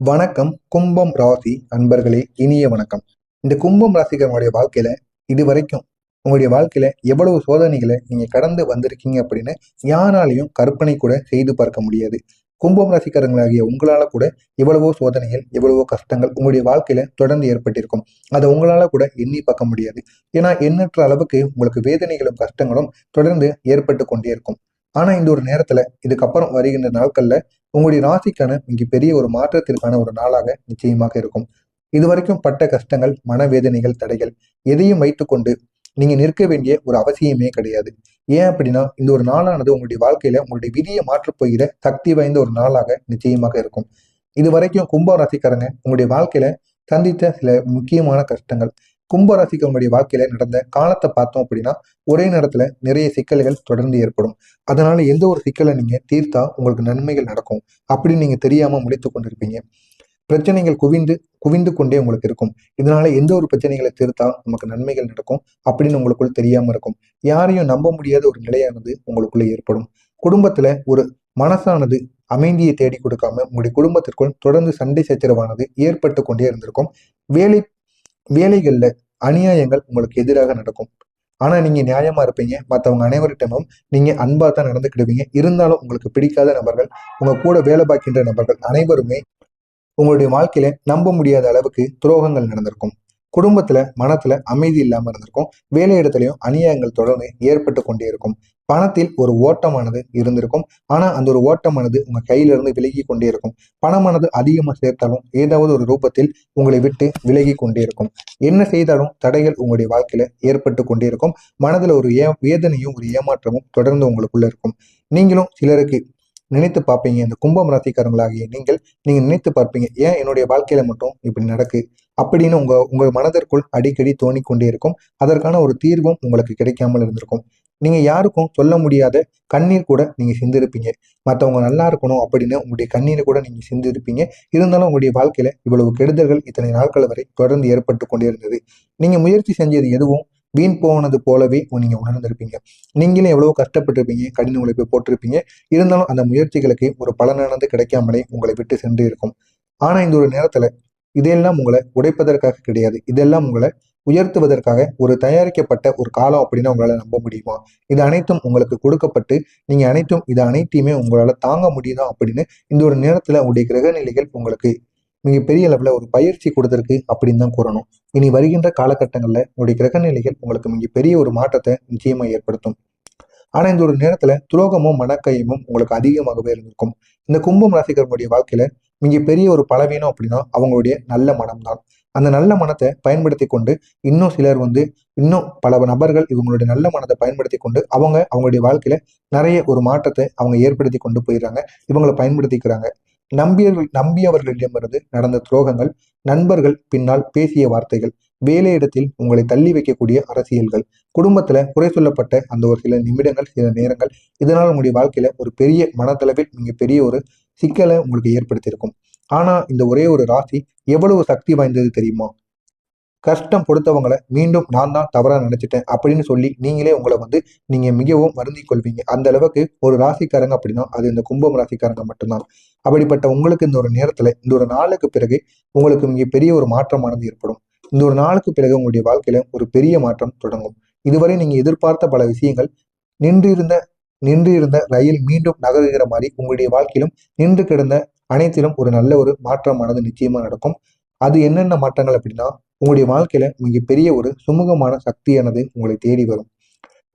வணக்கம். கும்பம் ராசி அன்பர்களே, இனிய வணக்கம். இந்த கும்பம் ராசிக்காரங்களுடைய வாழ்க்கையில இதுவரைக்கும் உங்களுடைய வாழ்க்கையில எவ்வளவு சோதனைகளை நீங்க கடந்து வந்திருக்கீங்க அப்படின்னு யாராலையும் கற்பனை கூட செய்து பார்க்க முடியாது. கும்பம் ராசிக்காரங்களாகிய உங்களால கூட எவ்வளவோ சோதனைகள், எவ்வளவோ கஷ்டங்கள் உங்களுடைய வாழ்க்கையில தொடர்ந்து ஏற்பட்டிருக்கும். அதை உங்களால கூட எண்ணி பார்க்க முடியாது. ஏன்னா எண்ணற்ற அளவுக்கு உங்களுக்கு வேதனைகளும் கஷ்டங்களும் தொடர்ந்து ஏற்பட்டு கொண்டே இருக்கும். ஆனா இந்த ஒரு நேரத்துல இதுக்கப்புறம் வருகின்ற நாட்கள்ல உங்களுடைய ராசிக்கான மிகப்பெரிய ஒரு மாற்றத்திற்கான ஒரு நாளாக நிச்சயமாக இருக்கும். இதுவரைக்கும் பட்ட கஷ்டங்கள், மனவேதனைகள், தடைகள் எதையும் வைத்துக்கொண்டு நீங்க நிற்க வேண்டிய ஒரு அவசியமே கிடையாது. ஏன் அப்படின்னா இந்த ஒரு நாளானது உங்களுடைய வாழ்க்கையில உங்களுடைய விதியை மாற்றப் போகிற சக்தி வாய்ந்த ஒரு நாளாக நிச்சயமாக இருக்கும். இது வரைக்கும் கும்ப ராசிக்காரங்க உங்களுடைய வாழ்க்கையில சந்தித்த சில முக்கியமான கஷ்டங்கள், கும்ப ராசிக்காரங்களுடைய வாழ்க்கையில நடந்த காலத்தை பார்த்தோம் அப்படின்னா ஒரே நேரத்துல நிறைய சிக்கல்கள் தொடர்ந்து ஏற்படும். அதனால எந்த ஒரு சிக்கலை நீங்க தீர்த்தா உங்களுக்கு நன்மைகள் நடக்கும் அப்படின்னு நீங்க தெரியாம முடித்து கொண்டிருப்பீங்க. பிரச்சனைகள் குவிந்து குவிந்து கொண்டே உங்களுக்கு இருக்கும். இதனால எந்த ஒரு பிரச்சனைகளை தீர்த்தா நமக்கு நன்மைகள் நடக்கும் அப்படின்னு உங்களுக்குள் தெரியாம இருக்கும். யாரையும் நம்ப முடியாத ஒரு நிலையானது உங்களுக்குள்ள ஏற்படும். குடும்பத்துல ஒரு மனசானது அமைதியை தேடி கொடுக்காம உங்களுடைய குடும்பத்திற்குள் தொடர்ந்து சண்டை சச்சரவானது ஏற்பட்டு கொண்டே இருந்திருக்கும். வேலை வேலைகள்ல அநியாயங்கள் உங்களுக்கு எதிராக நடக்கும். ஆனா நீங்க நியாயமா இருப்பீங்க. மற்றவங்க அனைவர்கிட்டமும் நீங்க அன்பா தான் நடந்துக்கிடுவீங்க. இருந்தாலும் உங்களுக்கு பிடிக்காத நபர்கள், உங்க கூட வேலை பார்க்கின்ற நபர்கள் அனைவருமே உங்களுடைய வாழ்க்கையில நம்ப முடியாத அளவுக்கு துரோகங்கள் நடந்திருக்கும். குடும்பத்துல மனத்துல அமைதி இல்லாம இருந்திருக்கும். வேலை இடத்துலயும் அநியாயங்கள் தொடர்ந்து ஏற்பட்டு கொண்டே இருக்கும். பணத்தில் ஒரு ஓட்டமானது இருந்திருக்கும். ஆனா அந்த ஒரு ஓட்டமானது உங்க கையில இருந்து விலகி கொண்டே இருக்கும். பணமானது அதிகமா சேர்த்தாலும் ஏதாவது ஒரு ரூபத்தில் உங்களை விட்டு விலகி கொண்டே இருக்கும். என்ன செய்தாலும் தடைகள் உங்களுடைய வாழ்க்கையில ஏற்பட்டு கொண்டே இருக்கும். மனதுல ஒரு வேதனையும் ஒரு ஏமாற்றமும் தொடர்ந்து உங்களுக்குள்ள இருக்கும். நீங்களும் சிலருக்கு நினைத்து பார்ப்பீங்க. இந்த கும்பம் ராசிக்காரங்களாகிய நீங்க நினைத்து பார்ப்பீங்க, ஏன் என்னுடைய வாழ்க்கையில மட்டும் இப்படி நடக்கு அப்படின்னு உங்க மனதிற்குள் அடிக்கடி தோணிக்கொண்டே இருக்கும். அதற்கான ஒரு தீர்வும் உங்களுக்கு கிடைக்காமல் இருந்திருக்கும். நீங்க யாருக்கும் சொல்ல முடியாத கண்ணீர் கூட நீங்க சிந்திருப்பீங்க. மற்றவங்க நல்லா இருக்கணும் அப்படின்னு உங்களுடைய கண்ணீரை கூட நீங்க சிந்திருப்பீங்க. இருந்தாலும் உங்களுடைய வாழ்க்கையில இவ்வளவு கெடுதல்கள் இத்தனை நாட்கள் வரை தொடர்ந்து ஏற்பட்டு கொண்டே இருந்தது. நீங்க முயற்சி செஞ்சது எதுவும் வீண் போனது போலவே நீங்க உணர்ந்திருப்பீங்க. நீங்களும் எவ்வளவு கஷ்டப்பட்டிருப்பீங்க, கடின உழைப்பை போட்டிருப்பீங்க. இருந்தாலும் அந்த முயற்சிகளுக்கு ஒரு பலனானது கிடைக்காமலே உங்களை விட்டு சென்று இருக்கும். ஆனா இந்த ஒரு நேரத்துல இதெல்லாம் உங்களை உடைப்பதற்காக கிடையாது. இதெல்லாம் உங்களை உயர்த்துவதற்காக ஒரு தயாரிக்கப்பட்ட ஒரு காலம் அப்படின்னு உங்களால நம்ப முடியுமா? இது அனைத்தும் உங்களுக்கு கொடுக்கப்பட்டு நீங்க இது அனைத்தையுமே உங்களால தாங்க முடியுதா அப்படின்னு இந்த ஒரு நேரத்துல உங்களுடைய கிரக நிலைகள் உங்களுக்கு மிகப்பெரிய அளவுல ஒரு பயிற்சி கொடுத்திருக்கு அப்படின்னு தான் கூறணும். இனி வருகின்ற காலகட்டங்கள்ல உங்களுடைய கிரக நிலைகள் உங்களுக்கு மிகப்பெரிய ஒரு மாற்றத்தை நிச்சயமா ஏற்படுத்தும். ஆனா இந்த ஒரு நேரத்துல துரோகமும் மனக்கையமும் உங்களுக்கு அதிகமாகவே இருந்திருக்கும். இந்த கும்பம் ராசிக்காரங்களுடைய வாழ்க்கையில மிகப்பெரிய ஒரு பலவீனம் அப்படின்னா அவங்களுடைய நல்ல மனம் தான். அந்த நல்ல மனத்தை பயன்படுத்தி கொண்டு இன்னும் சிலர் இன்னும் பல நபர்கள் இவங்களுடைய நல்ல மனத்தை பயன்படுத்தி கொண்டு அவங்களுடைய வாழ்க்கையில நிறைய ஒரு மாற்றத்தை அவங்க ஏற்படுத்தி கொண்டு போயிடுறாங்க. இவங்களை பயன்படுத்திக்கிறாங்க. நம்பியவர்களிடமிருந்து நடந்த துரோகங்கள், நண்பர்கள் பின்னால் பேசிய வார்த்தைகள், வேலையிடத்தில் உங்களை தள்ளி வைக்கக்கூடிய அரசியல்கள், குடும்பத்துல குறை சொல்லப்பட்ட அந்த ஒரு சில நிமிடங்கள், சில நேரங்கள், இதனால் உங்களுடைய வாழ்க்கையில ஒரு பெரிய மனதளவில் மிகப்பெரிய ஒரு சிக்கலை உங்களுக்கு ஏற்படுத்தியிருக்கும். ஆனா இந்த ஒரே ஒரு ராசி எவ்வளவு சக்தி வாய்ந்தது தெரியுமா? கஷ்டம் கொடுத்தவங்களை மீண்டும் நான் தான் தவறா நினைச்சிட்டேன் அப்படின்னு சொல்லி நீங்களே உங்களை நீங்க மிகவும் வருந்திக் கொள்வீங்க. அந்த அளவுக்கு ஒரு ராசிக்காரங்க அப்படின்னா அது இந்த கும்பம் ராசிக்காரங்க மட்டும்தான். அப்படிப்பட்ட உங்களுக்கு இந்த ஒரு நேரத்துல இந்த ஒரு நாளுக்கு பிறகு உங்களுக்கு மிகப்பெரிய ஒரு மாற்றமானது ஏற்படும். இந்த ஒரு நாளுக்கு பிறகு உங்களுடைய வாழ்க்கையில ஒரு பெரிய மாற்றம் தொடங்கும். இதுவரை நீங்க எதிர்பார்த்த பல விஷயங்கள் நின்று இருந்த நின்று இருந்த ரயில் மீண்டும் நகருகிற மாதிரி உங்களுடைய வாழ்க்கையிலும் நின்று கிடந்த அனைத்திலும் ஒரு நல்ல ஒரு மாற்றமானது நிச்சயமா நடக்கும். அது என்னென்ன மாற்றங்கள் அப்படின்னா உங்களுடைய வாழ்க்கையில மிகப்பெரிய ஒரு சுமூகமான சக்தியானது உங்களை தேடி வரும்.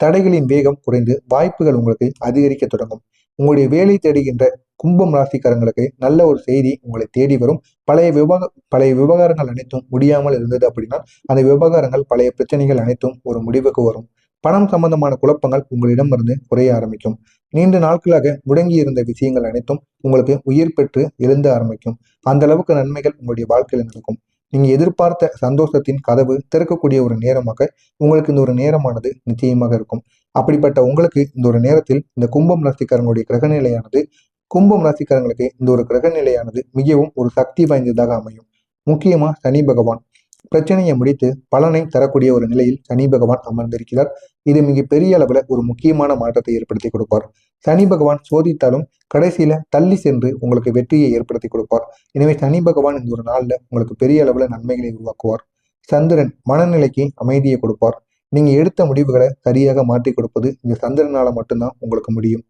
தடைகளின் வேகம் குறைந்து வாய்ப்புகள் உங்களுக்கு அதிகரிக்க தொடங்கும். உங்களுடைய வேலை தேடுகின்ற கும்பம் ராசிக்காரங்களுக்கு நல்ல ஒரு செய்தி உங்களை தேடி வரும். பழைய விவகாரங்கள் அனைத்தும் முடியாமல் இருந்தது அப்படின்னா அந்த விவகாரங்கள், பழைய பிரச்சனைகள் அனைத்தும் ஒரு முடிவுக்கு வரும். பணம் சம்பந்தமான குழப்பங்கள் உங்களிடமிருந்து குறைய ஆரம்பிக்கும். நீண்ட நாட்களாக முடங்கி இருந்த விஷயங்கள் அனைத்தும் உங்களுக்கு உயிர் பெற்று எழுந்த ஆரம்பிக்கும். அந்த அளவுக்கு நன்மைகள் உங்களுடைய வாழ்க்கையில் நடக்கும். நீங்க எதிர்பார்த்த சந்தோஷத்தின் கதவு திறக்கக்கூடிய ஒரு நேரமாக உங்களுக்கு இந்த ஒரு நேரமானது நிச்சயமாக இருக்கும். அப்படிப்பட்ட உங்களுக்கு இந்த ஒரு நேரத்தில் இந்த கும்பம் ராசிக்காரங்களுடைய கிரகநிலையானது கும்பம் ராசிக்காரங்களுக்கு இந்த ஒரு கிரகநிலையானது மிகவும் ஒரு சக்தி வாய்ந்ததாக அமையும். முக்கியமா சனி பகவான் பிரச்சனையை முடித்து பலனை தரக்கூடிய ஒரு நிலையில் சனி பகவான் அமர்ந்திருக்கிறார். இது மிக பெரிய அளவுல ஒரு முக்கியமான மாற்றத்தை ஏற்படுத்தி கொடுப்பார். சனி பகவான் சோதித்தாலும் கடைசியில தள்ளி சென்று உங்களுக்கு வெற்றியை ஏற்படுத்தி கொடுப்பார். எனவே சனி பகவான் இந்த ஒரு நாள்ல உங்களுக்கு பெரிய அளவுல நன்மைகளை உருவாக்குவார். சந்திரன் மனநிலைக்கு அமைதியை கொடுப்பார். நீங்க எடுத்த முடிவுகளை சரியாக மாற்றி கொடுப்பது இந்த சந்திரனால மட்டும்தான் உங்களுக்கு முடியும்.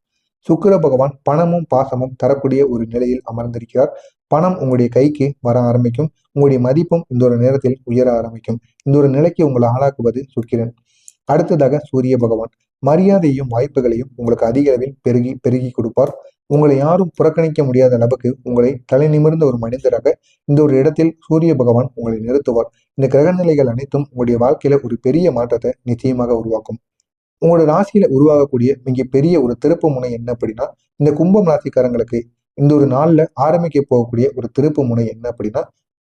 சுக்கிர பகவான் பணமும் பாசமும் தரக்கூடிய ஒரு நிலையில் அமர்ந்திருக்கிறார். பணம் உங்களுடைய கைக்கு வர ஆரம்பிக்கும். உங்களுடைய மதிப்பும் இந்த ஒரு நேரத்தில் உயர ஆரம்பிக்கும். இந்த ஒரு நிலைக்கு உங்களை ஆளாக்குவது சுக்கிரன். அடுத்ததாக சூரிய பகவான் மரியாதையும் வாய்ப்புகளையும் உங்களுக்கு அதிக அளவில் பெருகி பெருகி கொடுப்பார். உங்களை யாரும் புறக்கணிக்க முடியாத அளவுக்கு உங்களை தலை நிமிர்ந்த ஒரு மனிதராக இந்த ஒரு இடத்தில் சூரிய பகவான் உங்களை நிறுத்துவார். இந்த கிரக நிலைகள் அனைத்தும் உங்களுடைய வாழ்க்கையில ஒரு பெரிய மாற்றத்தை நிச்சயமாக உருவாக்கும். உங்களோட ராசியில உருவாகக்கூடிய மிகப்பெரிய ஒரு திருப்பு முனை என்ன அப்படின்னா, இந்த கும்பம் ராசிக்காரங்களுக்கு இந்த ஒரு நாள்ல ஆரம்பிக்க போகக்கூடிய ஒரு திருப்பு முனை என்ன அப்படின்னா,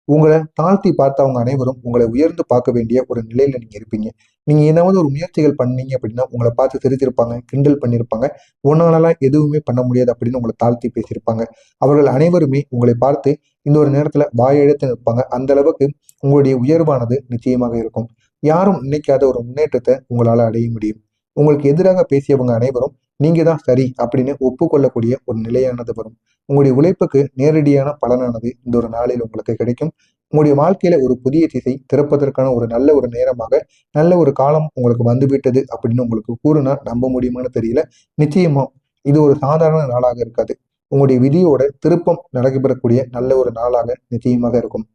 உங்களை தாழ்த்தி பார்த்தவங்க அனைவரும் உங்களை உயர்ந்து பார்க்க வேண்டிய ஒரு நிலையில நீங்க இருப்பீங்க. நீங்க ஏதாவது ஒரு முயற்சிகள் பண்ணீங்க அப்படின்னா உங்களை பார்த்து சிரிச்சிருப்பாங்க, கிண்டல் பண்ணியிருப்பாங்க. உன்னாலலாம் எதுவுமே பண்ண முடியாது அப்படின்னு உங்களை தாழ்த்தி பேசியிருப்பாங்க. அவர்கள் அனைவருமே உங்களை பார்த்து இந்த ஒரு நேரத்துல வாயெழுத்து நிற்பாங்க. அந்த அளவுக்கு உங்களுடைய உயர்வானது நிச்சயமாக இருக்கும். யாரும் நினைக்காத ஒரு முன்னேற்றத்தை உங்களால அடைய முடியும். உங்களுக்கு எதிராக பேசியவங்க அனைவரும் நீங்க தான் சரி அப்படின்னு ஒப்புக்கொள்ளக்கூடிய ஒரு நிலையானது வரும். உங்களுடைய உழைப்புக்கு நேரடியான பலனானது இந்த ஒரு நாளில் உங்களுக்கு கிடைக்கும். உங்களுடைய வாழ்க்கையில ஒரு புதிய திசை திறப்பதற்கான ஒரு நல்ல ஒரு நேரமாக நல்ல ஒரு காலம் உங்களுக்கு வந்துவிட்டது அப்படின்னு உங்களுக்கு கூறுனா நம்ப முடியுமான்னு தெரியல. நிச்சயமா இது ஒரு சாதாரண நாளாக இருக்காது. உங்களுடைய விதியோட திருப்பம் நடைபெறக்கூடிய நல்ல ஒரு நாளாக நிச்சயமாக இருக்கும்.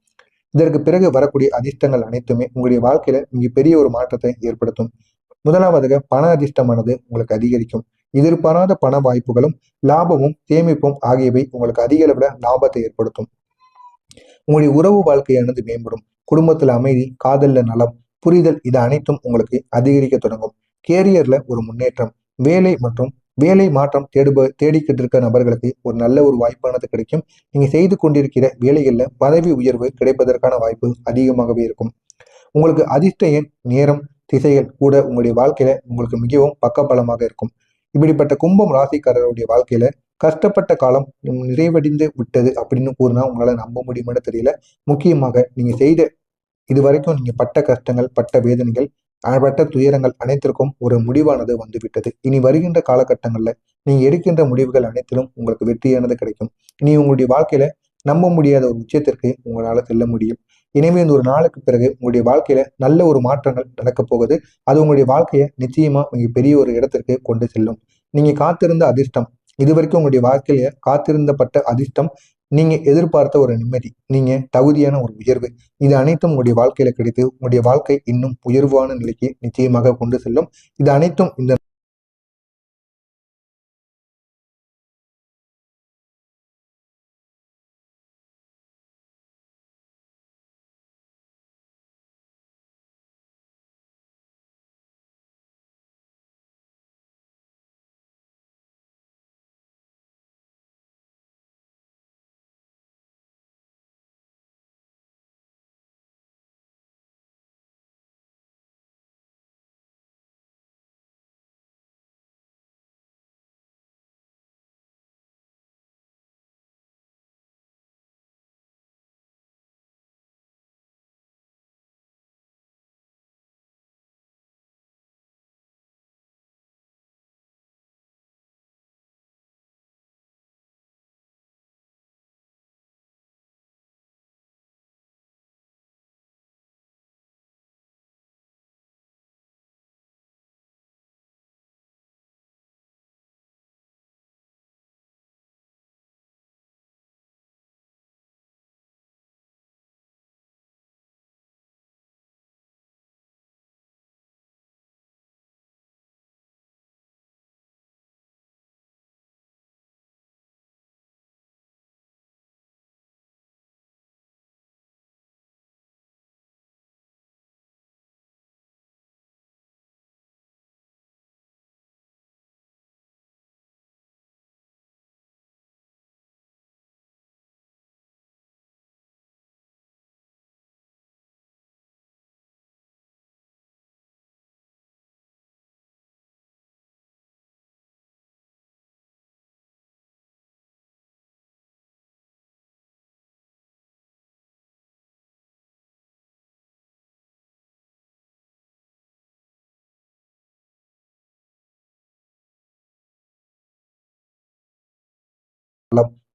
இதற்கு பிறகு வரக்கூடிய அதிர்ஷ்டங்கள் அனைத்துமே உங்களுடைய வாழ்க்கையில மிகப்பெரிய ஒரு மாற்றத்தை ஏற்படுத்தும். முதலாவதாக பண அதிர்ஷ்டமானது உங்களுக்கு அதிகரிக்கும். எதிர்பாராத பண வாய்ப்புகளும் லாபமும் சேமிப்பும் ஆகியவை உங்களுக்கு அதிக அளவுல லாபத்தை ஏற்படுத்தும். உங்களுடைய உறவு வாழ்க்கையானது மேம்படும். குடும்பத்துல அமைதி, காதல்ல நலம், புரிதல் இது அனைத்தும் உங்களுக்கு அதிகரிக்க தொடங்கும். கேரியர்ல ஒரு முன்னேற்றம், வேலை மற்றும் வேலை மாற்றம் தேடிக்கிட்டு இருக்க நபர்களுக்கு ஒரு நல்ல ஒரு வாய்ப்பானது கிடைக்கும். நீங்க செய்து கொண்டிருக்கிற வேலைகள்ல பதவி உயர்வு கிடைப்பதற்கான வாய்ப்பு அதிகமாகவே இருக்கும். உங்களுக்கு அதிர்ஷ்ட எண், நேரம், திசைகள் கூட உங்களுடைய வாழ்க்கையில உங்களுக்கு மிகவும் பக்கபலமாக இருக்கும். இப்படிப்பட்ட கும்பம் ராசிக்காரருடைய வாழ்க்கையில கஷ்டப்பட்ட காலம் நிறைவடைந்து விட்டது அப்படின்னு கூறினா உங்களால நம்ப முடியுமான்னு தெரியல. முக்கியமாக நீங்க செய்த இதுவரைக்கும் நீங்க பட்ட கஷ்டங்கள், பட்ட வேதனைகள், பட்ட துயரங்கள் அனைத்திற்கும் ஒரு முடிவானது வந்துவிட்டது. இனி வருகின்ற காலகட்டங்கள்ல நீங்க எடுக்கின்ற முடிவுகள் அனைத்திலும் உங்களுக்கு வெற்றியானது கிடைக்கும். இனி உங்களுடைய வாழ்க்கையில நம்ப முடியாத ஒரு உச்சத்திற்கு உங்களால செல்ல முடியும். எனவே இந்த ஒரு நாளுக்கு பிறகு உங்களுடைய வாழ்க்கையில நல்ல ஒரு மாற்றங்கள் நடக்கப் போகுது. அது உங்களுடைய வாழ்க்கையை நிச்சயமா மிக பெரிய ஒரு இடத்திற்கு கொண்டு செல்லும். நீங்க காத்திருந்த அதிர்ஷ்டம், இதுவரைக்கும் உங்களுடைய வாழ்க்கையில காத்திருந்தப்பட்ட அதிர்ஷ்டம், நீங்க எதிர்பார்த்த ஒரு நிம்மதி, நீங்க தகுதியான ஒரு உயர்வு, இது அனைத்தும் உங்களுடைய வாழ்க்கையில கிடைத்து உங்களுடைய வாழ்க்கை இன்னும் உயர்வான நிலைக்கு நிச்சயமாக கொண்டு செல்லும். இது அனைத்தும் இந்த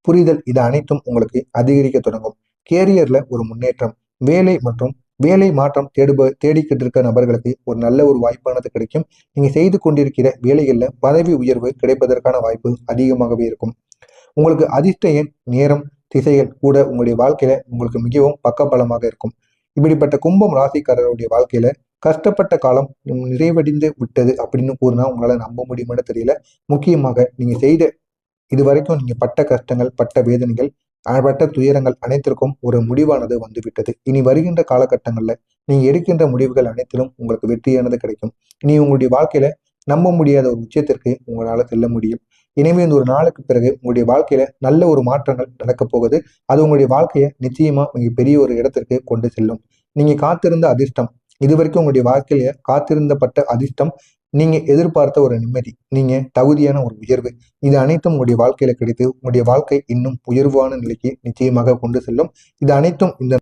புரிதல் இது அனைத்தும் உங்களுக்கு அதிகரிக்க தொடங்கும். கேரியர்ல ஒரு முன்னேற்றம், வேலை மற்றும் வேலை மாற்றம் தேடிக்கிட்டு இருக்க நபர்களுக்கு ஒரு நல்ல ஒரு வாய்ப்பானது கிடைக்கும். நீங்க செய்து கொண்டிருக்கிற வேலைகள்ல பதவி உயர்வு கிடைப்பதற்கான வாய்ப்பு அதிகமாகவே இருக்கும். உங்களுக்கு அதிர்ஷ்ட எண், நேரம், திசைகள் கூட உங்களுடைய வாழ்க்கையில உங்களுக்கு மிகவும் பக்கபலமாக இருக்கும். இப்படிப்பட்ட கும்பம் ராசிக்காரருடைய வாழ்க்கையில கஷ்டப்பட்ட காலம் நிறைவடைந்து விட்டது அப்படின்னு கூறினா உங்களால நம்ப முடியுமான்னு தெரியல. முக்கியமாக நீங்க செய்த இதுவரைக்கும் நீங்க பட்ட கஷ்டங்கள், பட்ட வேதனைகள், பட்ட துயரங்கள் அனைத்திற்கும் ஒரு முடிவானது வந்துவிட்டது. இனி வருகின்ற காலகட்டங்கள்ல நீங்க எடுக்கின்ற முடிவுகள் அனைத்திலும் உங்களுக்கு வெற்றியானது கிடைக்கும். இனி உங்களுடைய வாழ்க்கையில நம்ப முடியாத ஒரு உச்சத்திற்கு உங்களால செல்ல முடியும். எனவே இந்த ஒரு நாளுக்கு பிறகு உங்களுடைய வாழ்க்கையில நல்ல ஒரு மாற்றங்கள் நடக்க போகுது. அது உங்களுடைய வாழ்க்கையை நிச்சயமா மிக பெரிய ஒரு இடத்திற்கு கொண்டு செல்லும். நீங்க காத்திருந்த அதிர்ஷ்டம், இதுவரைக்கும் உங்களுடைய வாழ்க்கையில காத்திருந்தப்பட்ட அதிர்ஷ்டம், நீங்க எதிர்பார்த்த ஒரு நிம்மதி, நீங்க தகுதியான ஒரு உயர்வு, இது அனைத்தும் உங்களுடைய வாழ்க்கையில கிடைத்து உங்களுடைய வாழ்க்கை இன்னும் உயர்வான நிலைக்கு நிச்சயமாக கொண்டு செல்லும். இது அனைத்தும் இந்த